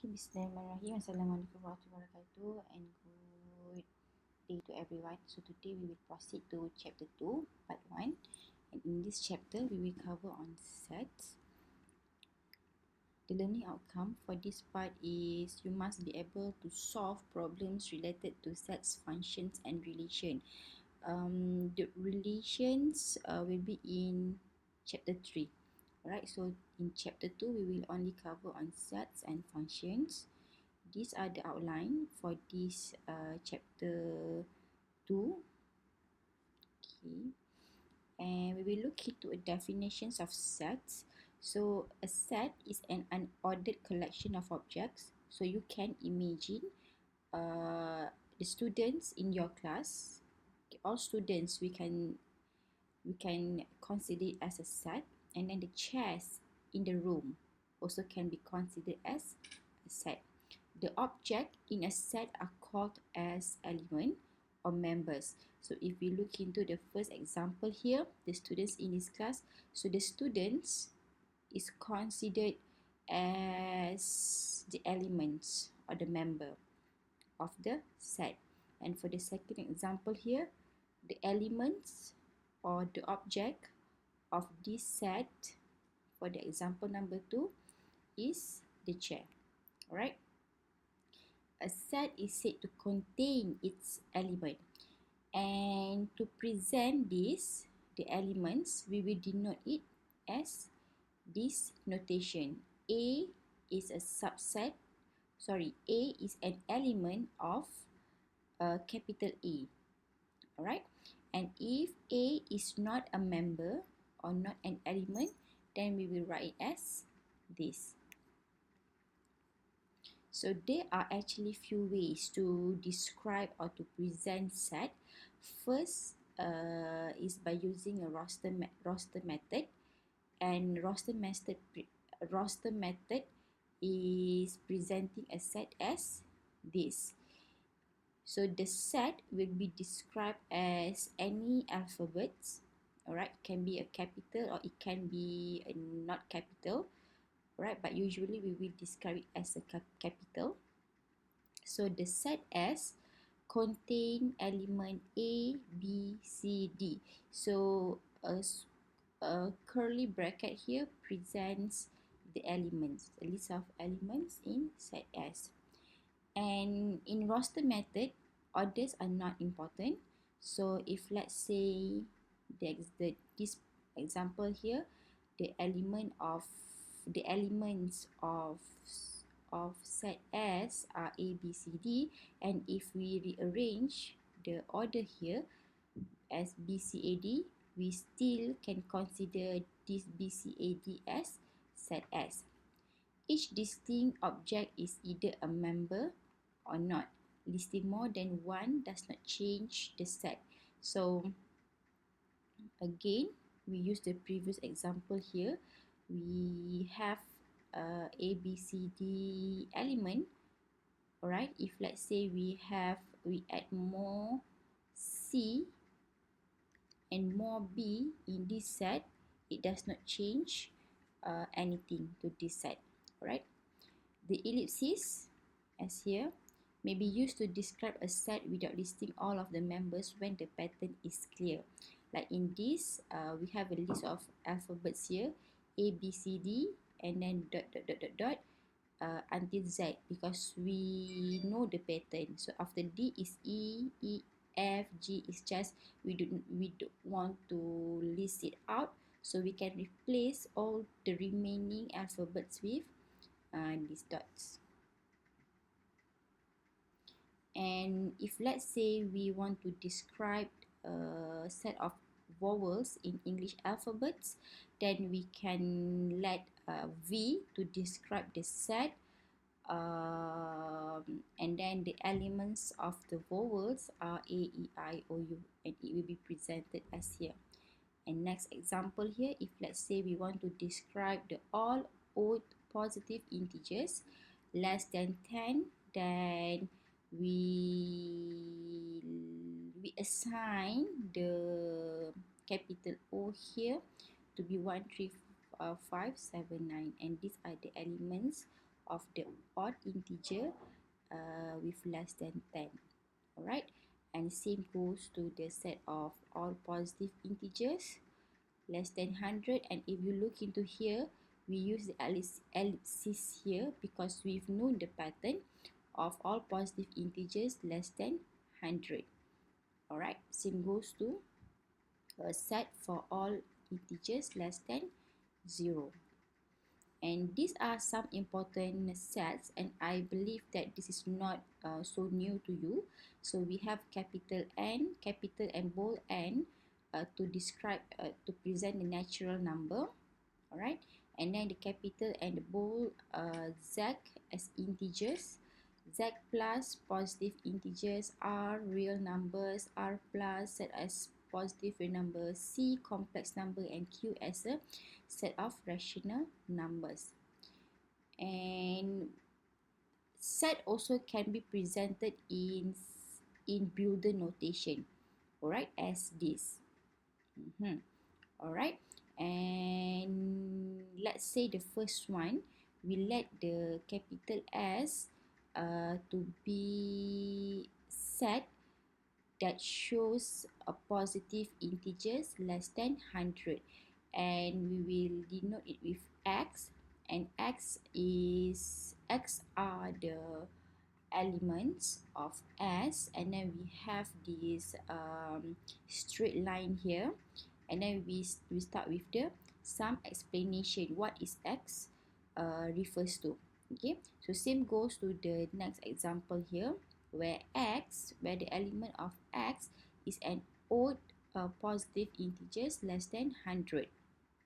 Okay, Bismillahirrahmanirrahim. Assalamualaikum warahmatullahi wabarakatuh and good day to everyone. So today we will proceed to chapter 2, part 1. And in this chapter, we will cover on sets. The learning outcome for this part is you must be able to solve problems related to sets, functions and relation. The relations will be in chapter 3. Alright, so in chapter 2, we will only cover on sets and functions. These are the outline for this chapter 2. Okay, and we will look into a definitions of sets. So a set is an unordered collection of objects. So you can imagine the students in your class, all students we can consider it as a set, and then the chairs in the room also can be considered as a set. The object in a set are called as element or members. So if we look into the first example here, the students in this class, so the students is considered as the elements or the member of the set. And for the second example here, the elements or the object of this set for the example number 2 is the chair. Alright. A set is said to contain its element, and to present this, the elements, we will denote it as this notation. A is a subset, A is an element of capital A. Alright, and if A is not a member or not an element, then we will write it as this. So there are actually few ways to describe or to present set. First is by using a roster method, and roster method is presenting a set as this. So the set will be described as any alphabets. Alright, can be a capital or it can be a not capital. Right, but usually we will describe it as a capital. So the set S contain element A, B, C, D. So a curly bracket here presents the elements, the list of elements in set S. And in roster method, orders are not important. So if let's say this example here, the elements of set S are A, B, C, D, and if we rearrange the order here as B, C, A, D, we still can consider this B, C, A, D as set S. Each distinct object is either a member or not. Listing more than one does not change the set. So again, we use the previous example here. We have A, B, C, D element. Alright, if let's say we add more C and more B in this set, it does not change anything to this set. Alright, the ellipsis, as here, may be used to describe a set without listing all of the members when the pattern is clear. Like in this, we have a list of alphabets here, A, B, C, D, and then dot until Z, because we know the pattern. So after D is E, E, F, G is just we don't want to list it out, so we can replace all the remaining alphabets with these dots. And if let's say we want to describe a set of vowels in English alphabets, then we can let V to describe the set, and then the elements of the vowels are A, E, I, O, U, and it will be presented as here. And next example here, if let's say we want to describe the all odd positive integers less than 10, then we assign the capital O here to be 1, 3, 5, 7, 9, and these are the elements of the odd integer with less than 10. Alright, and same goes to the set of all positive integers less than 100. And if you look into here, we use the ellipsis here because we've known the pattern of all positive integers less than 100. Alright, same goes to a set for all integers less than 0. And these are some important sets, and I believe that this is not so new to you. So we have capital N, capital and bold N to describe, to present the natural number. Alright, and then the capital and the bold Z as integers, Z plus positive integers, R real numbers, R plus set as positive real number, C complex number, and Q as a set of rational numbers. And set also can be presented in builder notation, alright, as this. Alright, and let's say the first one, we let the capital S to be set that shows a positive integers less than 100, and we will denote it with X, and X are the elements of S, and then we have this straight line here, and then we start with the some explanation what is X refers to. Okay, so same goes to the next example here, where the element of X is an odd positive integers less than 100.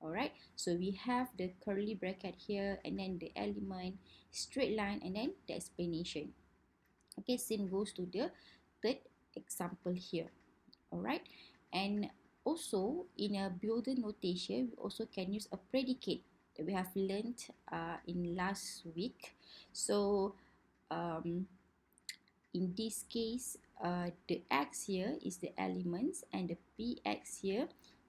Alright, so we have the curly bracket here, and then the element, straight line, and then the explanation. Okay, same goes to the third example here. Alright, and also in a builder notation, we also can use a predicate that we have learned in last week. So in this case, the X here is the elements, and the PX here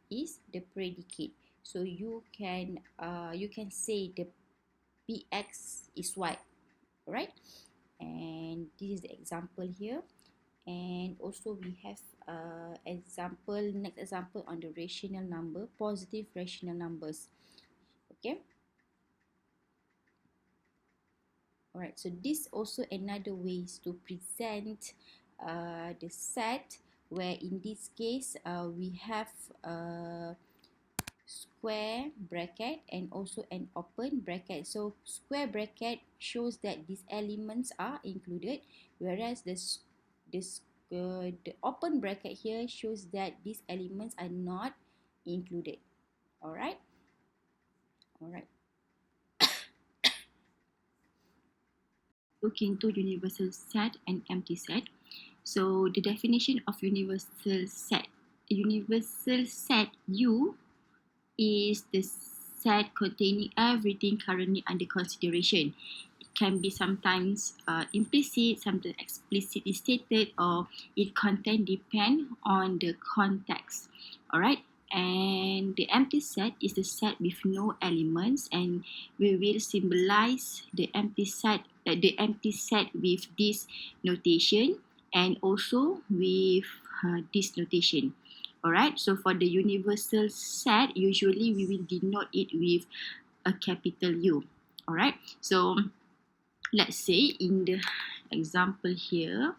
is the predicate. So you can say the PX is Y, right? And this is the example here. And also we have next example on the rational number, positive rational numbers. Okay. Alright, so this also another ways to present the set, where in this case we have square bracket and also an open bracket. So square bracket shows that these elements are included, whereas the open bracket here shows that these elements are not included. Alright. Look into universal set and empty set. So the definition of universal set U is the set containing everything currently under consideration. It can be sometimes implicit, sometimes explicitly stated, or its content depend on the context. Alright, and the empty set is the set with no elements, and we will symbolize the empty set with this notation, and also with this notation. Alright, so for the universal set, usually we will denote it with a capital U. Alright, so let's say in the example here,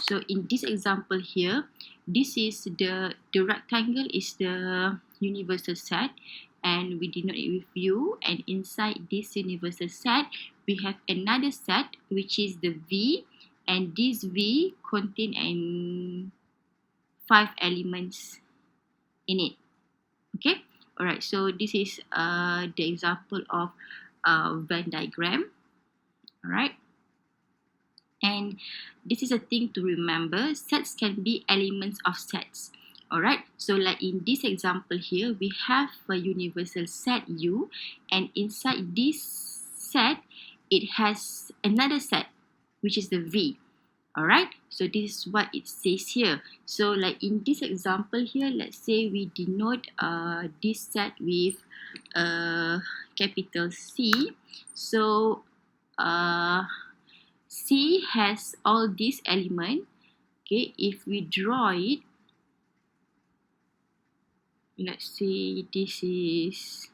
so in this example here, this is the rectangle is the universal set, and we denote it with U, and inside this universal set we have another set which is the V, and this V contain 5 elements in it. Okay, alright, so this is the example of Venn diagram. Alright, and this is a thing to remember, sets can be elements of sets. Alright, so like in this example here, we have a universal set U, and inside this set, it has another set, which is the V. Alright, so this is what it says here. So like in this example here, let's say we denote this set with capital C. So C has all these elements. Okay, if we draw it, let's say this is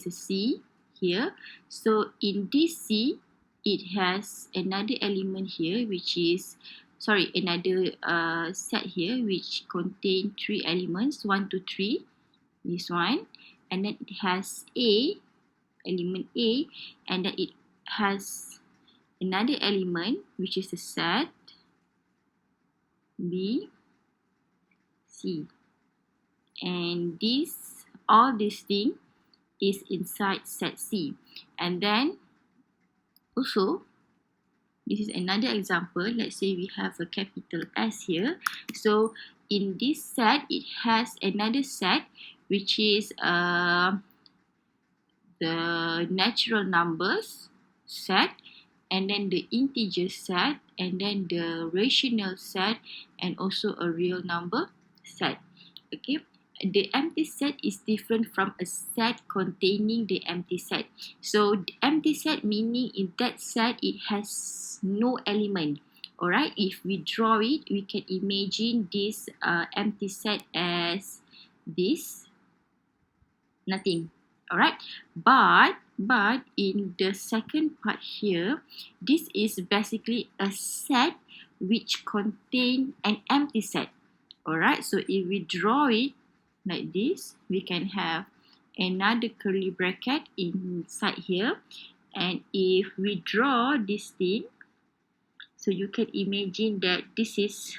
a C here. So in this C, it has another element here, which is another set here, which contain 3 elements, 1 to 3. This one, and then it has element A, and then it has another element, which is the set B, C, and all these things is inside set C. And then also, this is another example. Let's say we have a capital S here. So in this set, it has another set, which is the natural numbers set, and then the integer set, and then the rational set, and also a real number set. Okay, the empty set is different from a set containing the empty set. So the empty set meaning in that set it has no element. Alright, if we draw it, we can imagine this empty set as this, nothing. Alright, but in the second part here, this is basically a set which contain an empty set. Alright, so if we draw it like this, we can have another curly bracket inside here. And if we draw this thing, so you can imagine that this is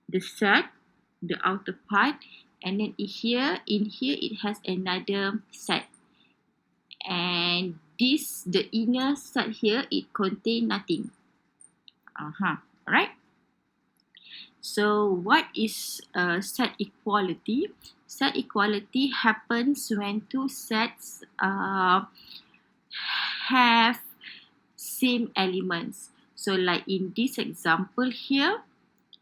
the set, the outer part, and then in here it has another set, and the inner set here, it contain nothing. Alright, so what is set equality? Set equality happens when two sets have same elements. So like in this example here,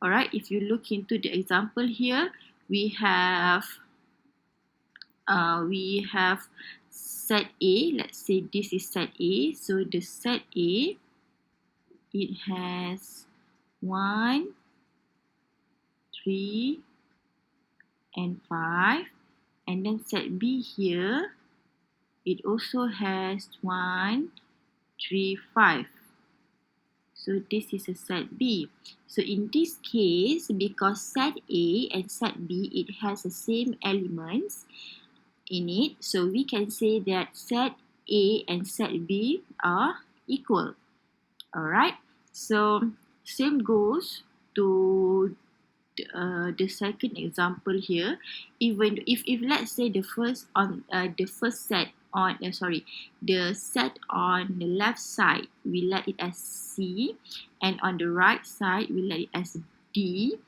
alright, if you look into the example here, we have set A. Let's say this is set A. So the set A, it has 1, 3, and 5. And then set B here, it also has 1, 3, 5. So this is a set B. So in this case, because set A and set B, it has the same elements in it, so we can say that set A and set B are equal. Alright, so same goes to the second example here. Even if let's say the set on the left side, we let it as C, and on the right side we let it as D.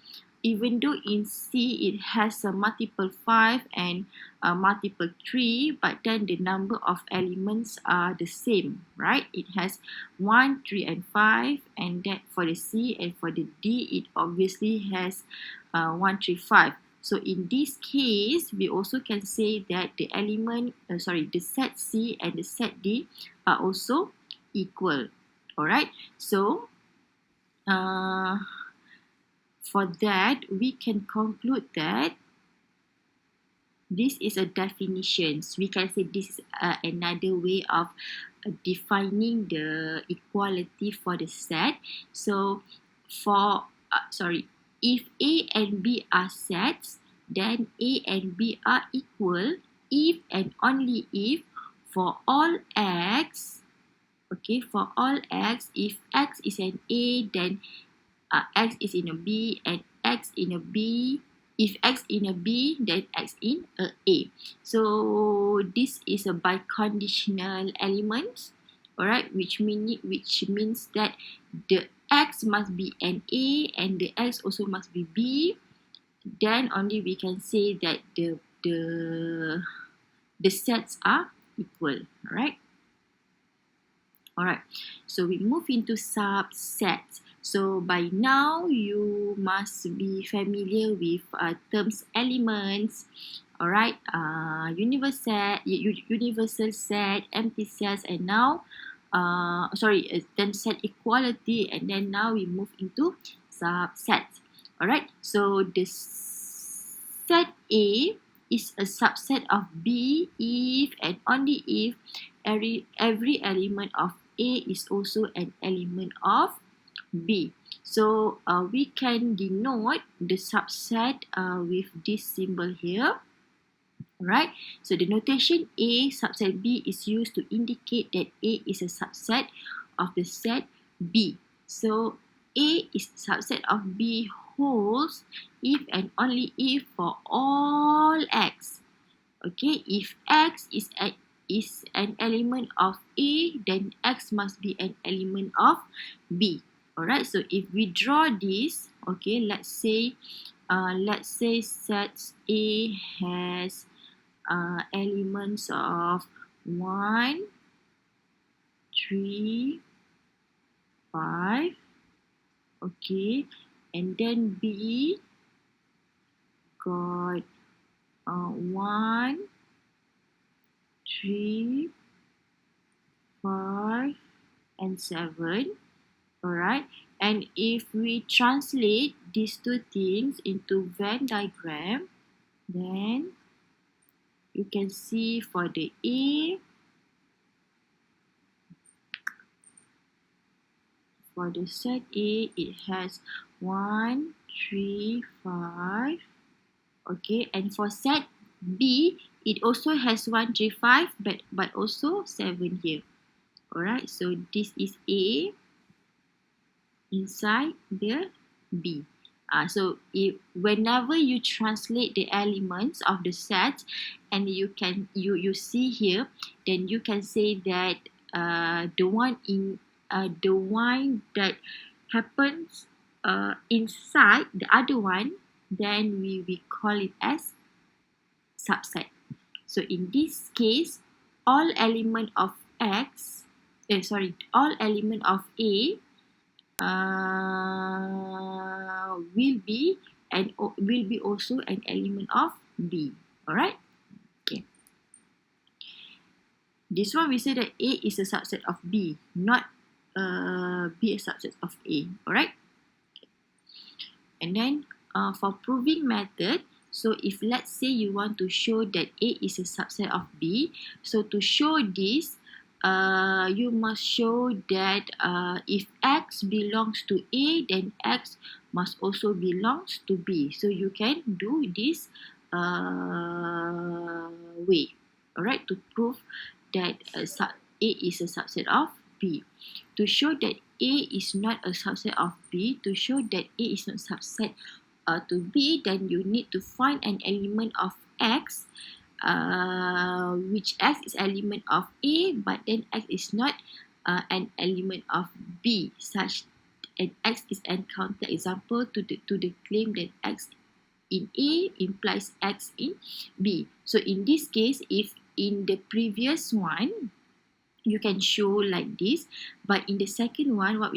Even though in C it has a multiple 5 and a multiple 3, but then the number of elements are the same, right? It has 1, 3, and 5, and that for the C, and for the D, it obviously has 1, 3, 5. So in this case, we also can say that the set C and the set D are also equal. Alright, so for that, we can conclude that this is a definition. We can say this is another way of defining the equality for the set. So for if A and B are sets, then A and B are equal if and only if for all x, for all x, if x is an A, then x is in a B, and x in a B. If x in a B, then x in a A. So this is a biconditional element, alright, which means that the x must be an A and the x also must be B. Then only we can say that the sets are equal, alright. Alright, so we move into subsets. So by now you must be familiar with terms elements. Alright, universal set, empty sets, and now then set equality, and then now we move into subsets. Alright, so the set A is a subset of B if and only if every element of A is also an element of B. So we can denote the subset with this symbol here. Alright, so the notation A subset B is used to indicate that A is a subset of the set B. So A is a subset of B holds if and only if for all X. Okay, if X is an element of A, then X must be an element of B. Alright, so if we draw this, okay, let's say sets A has elements of 1, 3, 5, okay, and then B got 1, 3, 5, and 7. Alright, and if we translate these two things into Venn diagram, then you can see for the A, for the set A, it has 1, 3, 5. Okay, and for set B, it also has 1, 3, 5, but also 7 here. Alright, so this is A inside the B. So whenever you translate the elements of the set, and you see here, then you can say that the one that happens inside the other one, then we call it as subset. So in this case, all element of all element of A will be also an element of B. Alright. Okay. This one we say that A is a subset of B, not B a subset of A. Alright. Okay. And then for proving method, so if let's say you want to show that A is a subset of B, so to show this, you must show that if X belongs to A, then X must also belongs to B. So you can do this way, alright, to prove that A is a subset of B. To show that A is not a subset of B, to show that A is not subset to B, then you need to find an element of X, which X is element of A, but then X is not an element of B, such and X is an counterexample to the claim that X in A implies X in B. So in this case, if in the previous one you can show like this, but in the second one, what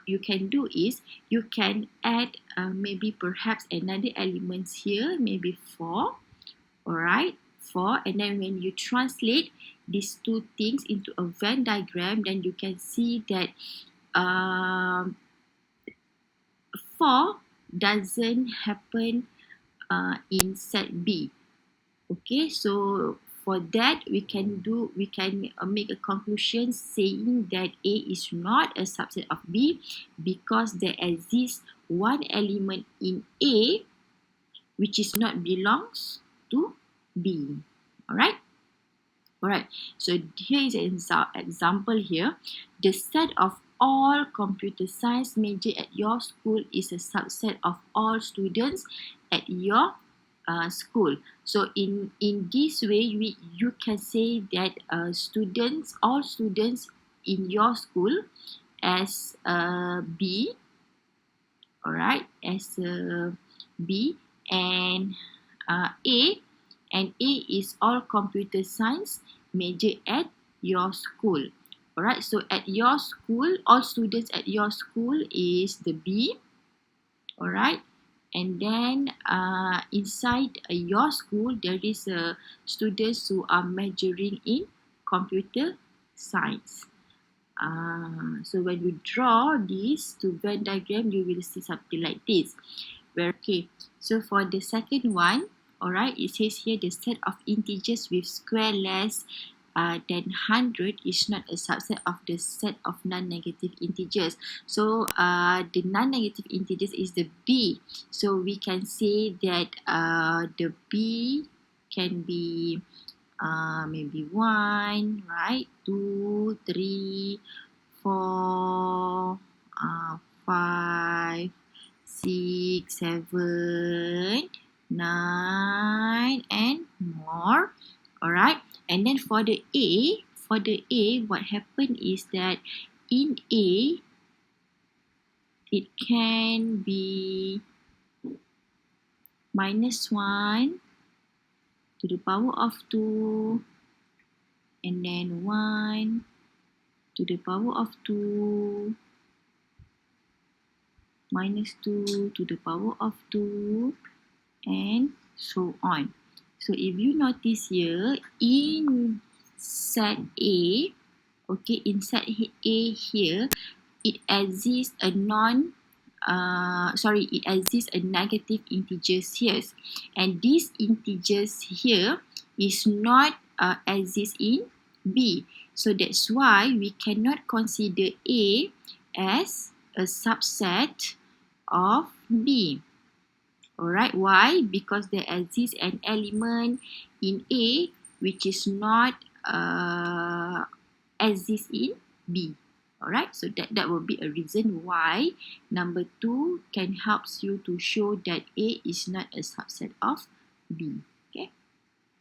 you can do is you can add maybe perhaps another elements here, maybe 4. Alright, 4, and then when you translate these two things into a Venn diagram, then you can see that 4 doesn't happen in set B. Okay, so for that we can make a conclusion saying that A is not a subset of B because there exists one element in A which is not belongs to B. Alright? Alright, so here is an example here. The set of all computer science major at your school is a subset of all students at your school. So in this way, you can say that all students in your school as B, alright, as B, and A, and A is all computer science major at your school. Alright, so at your school, all students at your school is the B. Alright, and then inside your school, there is students who are majoring in computer science. So when you draw this to Venn diagram, you will see something like this. Okay, so for the second one, alright, it says here the set of integers with square less than 100 is not a subset of the set of non-negative integers. So the non-negative integers is the B. So we can say that the B can be maybe 1, right? 2, 3, 4, 5, 6, 7, 9, and more. Alright, and then for the A, what happened is that in A, it can be -1 to the power of 2, and then 1 to the power of 2, -2 to the power of 2, and so on. So if you notice here, in set A, okay, in set A here, it exists a it exists a negative integers here, and these integers here is not exist in B. So that's why we cannot consider A as a subset of B. Alright, why? Because there exists an element in A which is not exist in B. Alright, so that will be a reason why number 2 can help you to show that A is not a subset of B.